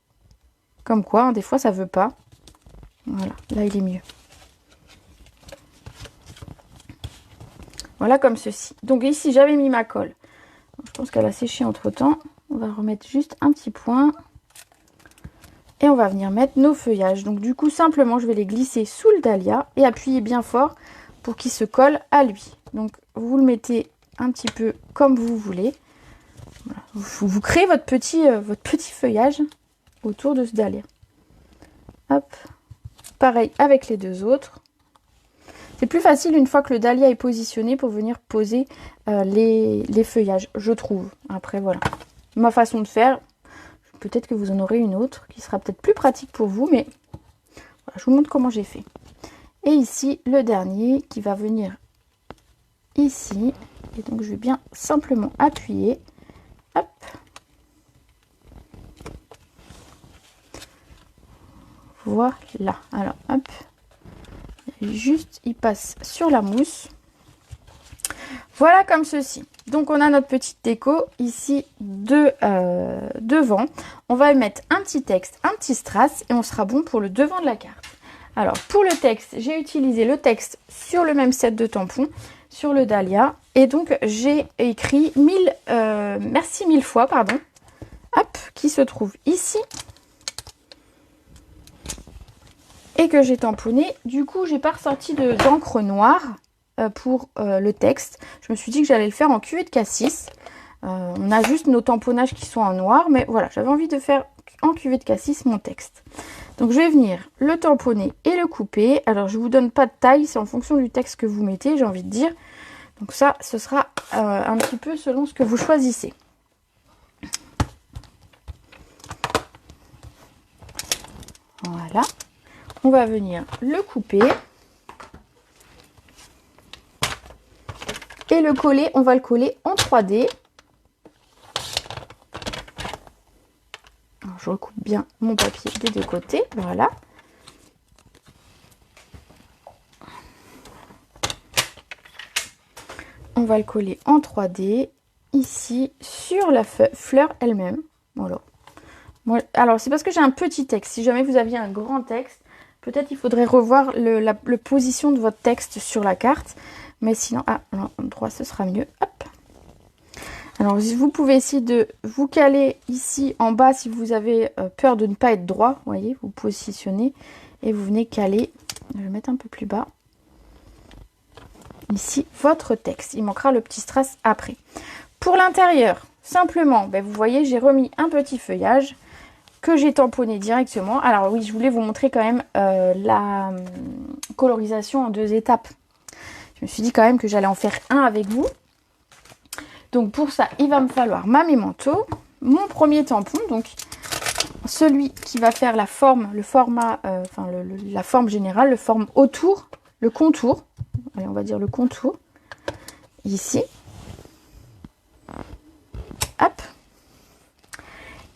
Comme quoi, hein, des fois, ça veut pas. Voilà. Là, il est mieux. Voilà, comme ceci. Donc, ici, j'avais mis ma colle. Je pense qu'elle a séché entre-temps. On va remettre juste un petit point. Et on va venir mettre nos feuillages. Donc du coup, simplement, je vais les glisser sous le dahlia et appuyer bien fort pour qu'il se colle à lui. Donc vous le mettez un petit peu comme vous voulez. Voilà. Vous créez votre petit feuillage autour de ce dahlia. Hop. Pareil avec les deux autres. C'est plus facile une fois que le dahlia est positionné pour venir poser les feuillages, je trouve. Après, voilà. Ma façon de faire... Peut-être que vous en aurez une autre qui sera peut-être plus pratique pour vous, mais voilà, je vous montre comment j'ai fait. Et ici, le dernier qui va venir ici. Et donc, je vais bien simplement appuyer. Hop. Voilà. Alors, hop. Juste, il passe sur la mousse. Voilà comme ceci. Donc on a notre petite déco ici devant. On va mettre un petit texte, un petit strass et on sera bon pour le devant de la carte. Alors pour le texte, j'ai utilisé le texte sur le même set de tampons, sur le Dahlia. Et donc j'ai écrit merci 1000 fois, pardon. Hop, qui se trouve ici. Et que j'ai tamponné. Du coup, j'ai pas ressorti d'encre noire pour le texte. Je me suis dit que j'allais le faire en cuvée de cassis. On a juste nos tamponnages qui sont en noir. Mais voilà, j'avais envie de faire en cuvée de cassis mon texte. Donc je vais venir le tamponner et le couper. Alors je vous donne pas de taille, c'est en fonction du texte que vous mettez, j'ai envie de dire. Donc ça, ce sera un petit peu selon ce que vous choisissez. Voilà. On va venir le couper. Et le coller, on va le coller en 3D. Alors, je recoupe bien mon papier des deux côtés. Voilà. On va le coller en 3D ici sur la fleur elle-même. Voilà. Alors, c'est parce que j'ai un petit texte. Si jamais vous aviez un grand texte, peut-être il faudrait revoir la position de votre texte sur la carte. Mais sinon, l'endroit, ce sera mieux. Hop. Alors, vous pouvez essayer de vous caler ici en bas si vous avez peur de ne pas être droit. Vous voyez, vous positionnez et vous venez caler. Je vais mettre un peu plus bas. Ici, votre texte. Il manquera le petit strass après. Pour l'intérieur, simplement, vous voyez, j'ai remis un petit feuillage que j'ai tamponné directement. Alors oui, je voulais vous montrer quand même la colorisation en 2 étapes. Je me suis dit quand même que j'allais en faire un avec vous. Donc pour ça, il va me falloir ma mémento, mon premier tampon, donc celui qui va faire la forme, le format, la forme générale, le forme autour, le contour. Allez, on va dire le contour. Ici. Hop.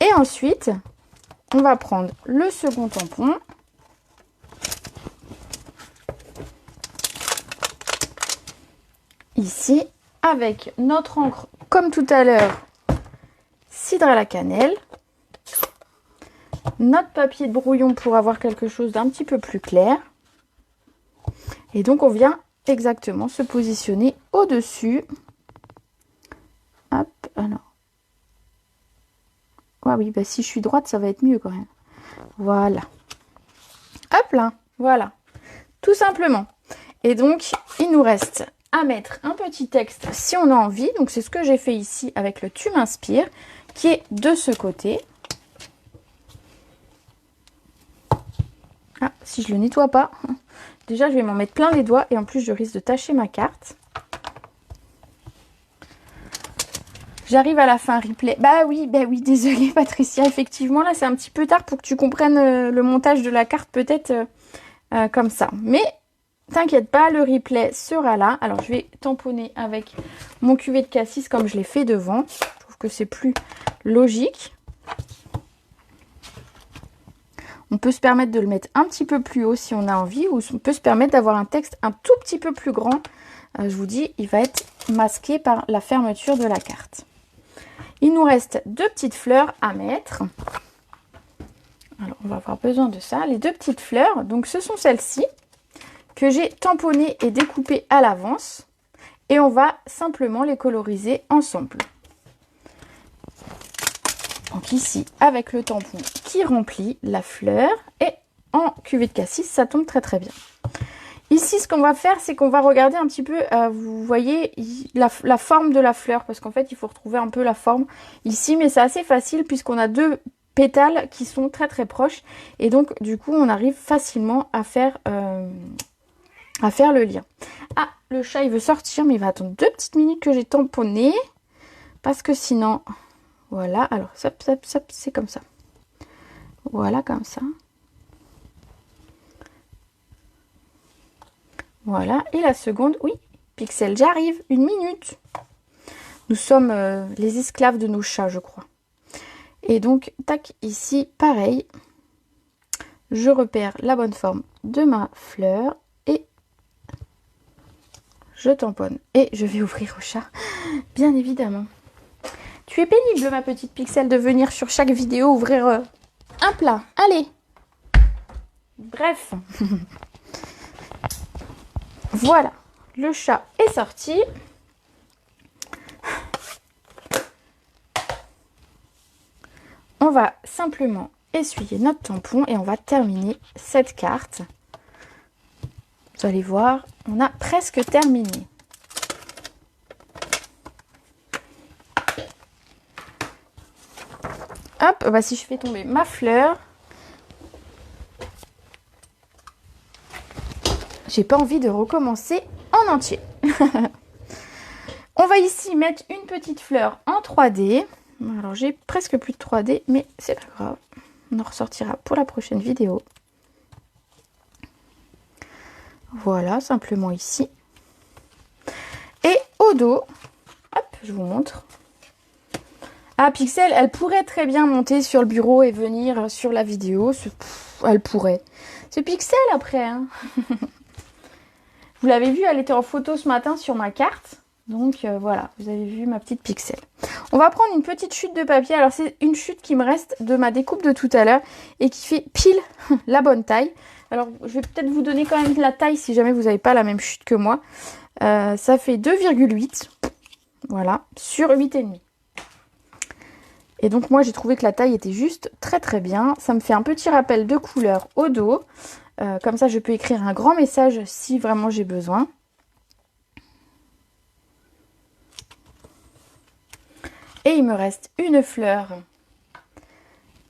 Et ensuite, on va prendre le second tampon. Ici, avec notre encre, comme tout à l'heure, cidre à la cannelle. Notre papier de brouillon pour avoir quelque chose d'un petit peu plus clair. Et donc, on vient exactement se positionner au-dessus. Hop, alors. Ah oui, si je suis droite, ça va être mieux quand même. Voilà. Hop là, voilà. Tout simplement. Et donc, il nous reste à mettre un petit texte si on a envie. Donc, c'est ce que j'ai fait ici avec le Tu m'inspires, qui est de ce côté. Ah, si je le nettoie pas, déjà, je vais m'en mettre plein les doigts et en plus, je risque de tacher ma carte. J'arrive à la fin, replay. Bah oui, désolée Patricia. Effectivement, là, c'est un petit peu tard pour que tu comprennes le montage de la carte, peut-être comme ça. Mais t'inquiète pas, le replay sera là. Alors, je vais tamponner avec mon cuvée de cassis comme je l'ai fait devant. Je trouve que c'est plus logique. On peut se permettre de le mettre un petit peu plus haut si on a envie, ou on peut se permettre d'avoir un texte un tout petit peu plus grand. Je vous dis, il va être masqué par la fermeture de la carte. Il nous reste 2 petites fleurs à mettre. Alors, on va avoir besoin de ça. Les 2 petites fleurs, donc ce sont celles-ci que j'ai tamponnées et découpées à l'avance. Et on va simplement les coloriser ensemble. Donc ici, avec le tampon qui remplit la fleur et en cuvée de cassis, ça tombe très très bien. Ici, ce qu'on va faire, c'est qu'on va regarder un petit peu, vous voyez, la forme de la fleur. Parce qu'en fait, il faut retrouver un peu la forme ici. Mais c'est assez facile puisqu'on a 2 pétales qui sont très très proches. Et donc, du coup, on arrive facilement à faire le lien. Ah, le chat, il veut sortir, mais il va attendre 2 petites minutes que j'ai tamponné. Parce que sinon... Voilà, alors, c'est comme ça. Voilà, comme ça. Voilà, et la seconde, oui, Pixel, j'arrive, 1 minute. Nous sommes les esclaves de nos chats, je crois. Et donc, tac, ici, pareil. Je repère la bonne forme de ma fleur et je tamponne et je vais ouvrir au chat, bien évidemment. Tu es pénible, ma petite Pixel, de venir sur chaque vidéo ouvrir un plat. Allez. Bref. Voilà, le chat est sorti. On va simplement essuyer notre tampon et on va terminer cette carte. Vous allez voir, on a presque terminé. Hop, bah si je fais tomber ma fleur, j'ai pas envie de recommencer en entier. On va ici mettre une petite fleur en 3D. Alors j'ai presque plus de 3D, mais c'est pas grave. On en ressortira pour la prochaine vidéo. Voilà, simplement ici. Et au dos, hop, je vous montre. Ah, Pixel, elle pourrait très bien monter sur le bureau et venir sur la vidéo. Elle pourrait. C'est Pixel après, hein. Vous l'avez vu, elle était en photo ce matin sur ma carte. Donc voilà, vous avez vu ma petite Pixel. On va prendre une petite chute de papier. Alors c'est une chute qui me reste de ma découpe de tout à l'heure et qui fait pile la bonne taille. Alors je vais peut-être vous donner quand même la taille si jamais vous n'avez pas la même chute que moi. Ça fait 2,8. Voilà, sur 8,5. Et donc moi j'ai trouvé que la taille était juste très très bien. Ça me fait un petit rappel de couleur au dos. Comme ça je peux écrire un grand message si vraiment j'ai besoin. Et il me reste une fleur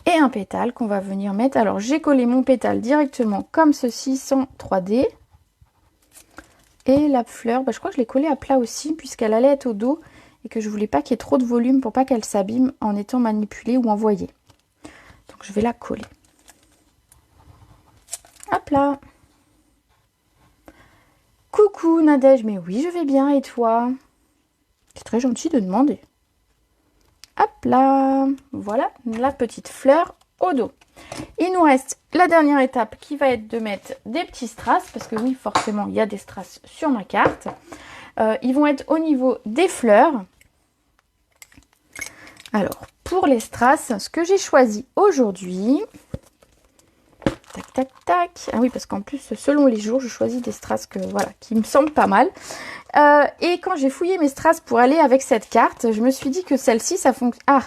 et un pétale qu'on va venir mettre. Alors j'ai collé mon pétale directement comme ceci sans 3D. Et la fleur, bah, je crois que je l'ai collée à plat aussi puisqu'elle allait être au dos. Et que je voulais pas qu'il y ait trop de volume pour pas qu'elle s'abîme en étant manipulée ou envoyée. Donc je vais la coller. Hop là. Coucou Nadège, mais oui je vais bien et toi? C'est très gentil de demander. Hop là, voilà la petite fleur au dos. Il nous reste la dernière étape qui va être de mettre des petits strass, parce que oui, forcément, il y a des strass sur ma carte. Ils vont être au niveau des fleurs. Alors, pour les strass, ce que j'ai choisi aujourd'hui... Tac, tac, tac. Ah oui, parce qu'en plus, selon les jours, je choisis des strass qui me semblent pas mal. Et quand j'ai fouillé mes strass pour aller avec cette carte, je me suis dit que celle-ci, ça fonctionne... Ah,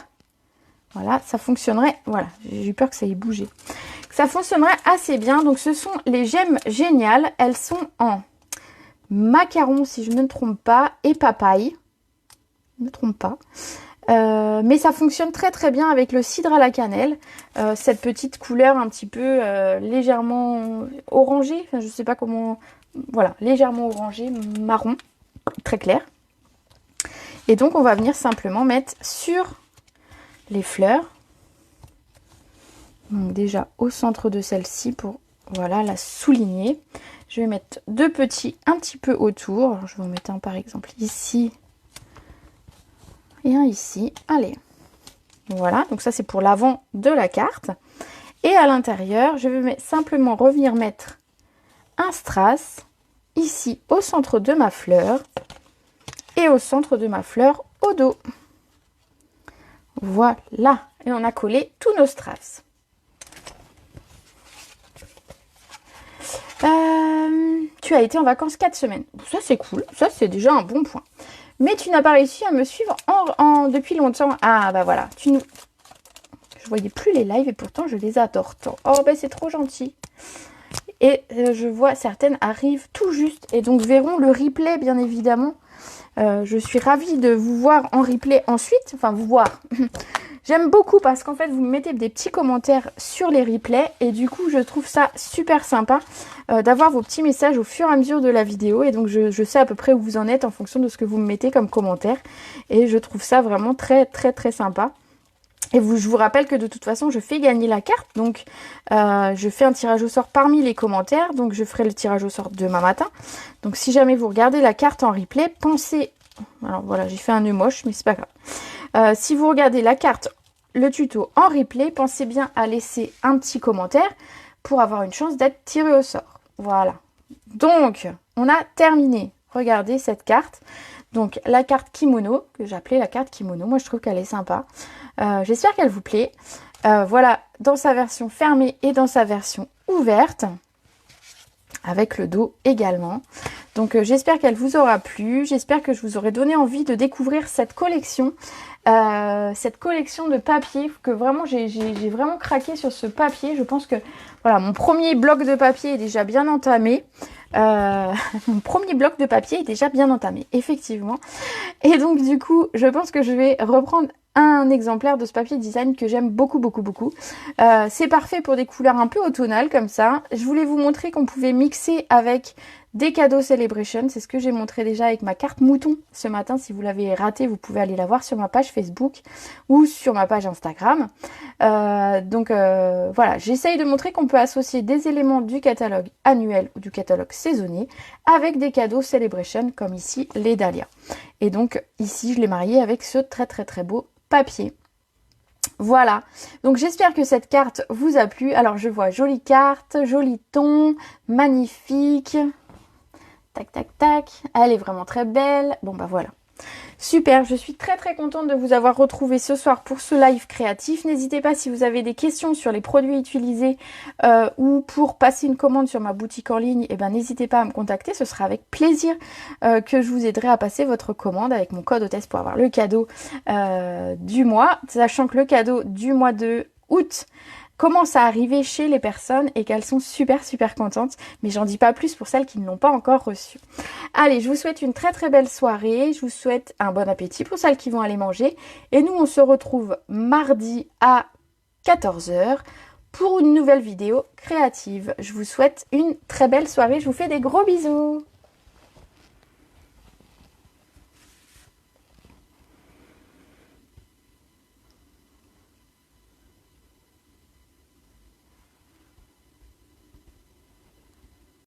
voilà, ça fonctionnerait... Voilà, j'ai eu peur que ça ait bougé. Ça fonctionnerait assez bien. Donc, ce sont les gemmes géniales. Elles sont en macaron, si je ne me trompe pas, et papaye. Je ne me trompe pas. Mais ça fonctionne très très bien avec le cidre à la cannelle, cette petite couleur un petit peu légèrement orangée, enfin je sais pas comment, voilà, légèrement orangée, marron, très clair. Et donc on va venir simplement mettre sur les fleurs, donc déjà au centre de celle-ci pour, voilà, la souligner. Je vais mettre deux petits un petit peu autour. Alors, je vais en mettre un par exemple ici. Et un ici, allez, voilà, donc ça c'est pour l'avant de la carte. Et à l'intérieur, je vais simplement revenir mettre un strass ici au centre de ma fleur et au centre de ma fleur au dos. Voilà, et on a collé tous nos strass. Tu as été en vacances 4 semaines. Ça c'est cool, ça c'est déjà un bon point. Mais tu n'as pas réussi à me suivre depuis longtemps. Ah bah voilà, je voyais plus les lives et pourtant je les adore tant. Oh bah c'est trop gentil. Et je vois certaines arrivent tout juste et donc verront le replay bien évidemment. Je suis ravie de vous voir en replay ensuite. Enfin vous voir. J'aime beaucoup parce qu'en fait vous me mettez des petits commentaires sur les replays et du coup je trouve ça super sympa d'avoir vos petits messages au fur et à mesure de la vidéo et donc je sais à peu près où vous en êtes en fonction de ce que vous me mettez comme commentaire et je trouve ça vraiment très très très sympa. Et je vous rappelle que de toute façon je fais gagner la carte, donc je fais un tirage au sort parmi les commentaires, donc je ferai le tirage au sort demain matin. Donc si jamais vous regardez la carte en replay, pensez... Alors voilà, j'ai fait un nœud moche mais c'est pas grave. Si vous regardez la carte, le tuto en replay, pensez bien à laisser un petit commentaire pour avoir une chance d'être tiré au sort. Voilà. Donc, on a terminé regardez cette carte. Donc la carte kimono, que j'appelais la carte kimono, moi je trouve qu'elle est sympa. J'espère qu'elle vous plaît. Voilà, dans sa version fermée et dans sa version ouverte, avec le dos également. Donc j'espère qu'elle vous aura plu, j'espère que je vous aurai donné envie de découvrir cette collection de papier, que vraiment j'ai vraiment craqué sur ce papier. Je pense que voilà, mon premier bloc de papier est déjà bien entamé. Mon premier bloc de papier est déjà bien entamé, effectivement. Et donc du coup, je pense que je vais reprendre un exemplaire de ce papier design que j'aime beaucoup. C'est parfait pour des couleurs un peu automnales comme ça. Je voulais vous montrer qu'on pouvait mixer avec des cadeaux Celebration. C'est ce que j'ai montré déjà avec ma carte mouton ce matin. Si vous l'avez raté, vous pouvez aller la voir sur ma page Facebook ou sur ma page Instagram. Voilà, j'essaye de montrer qu'on peut associer des éléments du catalogue annuel ou du catalogue saisonnier avec des cadeaux Celebration comme ici les dahlias. Et donc ici je l'ai marié avec ce très beau papier. Voilà, donc j'espère que cette carte vous a plu. Alors je vois jolie carte, joli ton, magnifique. Tac, elle est vraiment très belle. Bon bah voilà. Super, je suis très contente de vous avoir retrouvé ce soir pour ce live créatif. N'hésitez pas si vous avez des questions sur les produits utilisés ou pour passer une commande sur ma boutique en ligne, et ben n'hésitez pas à me contacter, ce sera avec plaisir que je vous aiderai à passer votre commande avec mon code hôtesse pour avoir le cadeau du mois, sachant que le cadeau du mois de août commence à arriver chez les personnes et qu'elles sont super contentes, mais j'en dis pas plus pour celles qui ne l'ont pas encore reçu. Allez, je vous souhaite une très belle soirée, je vous souhaite un bon appétit pour celles qui vont aller manger, et nous on se retrouve mardi à 14 h pour une nouvelle vidéo créative. Je vous souhaite une très belle soirée, je vous fais des gros bisous.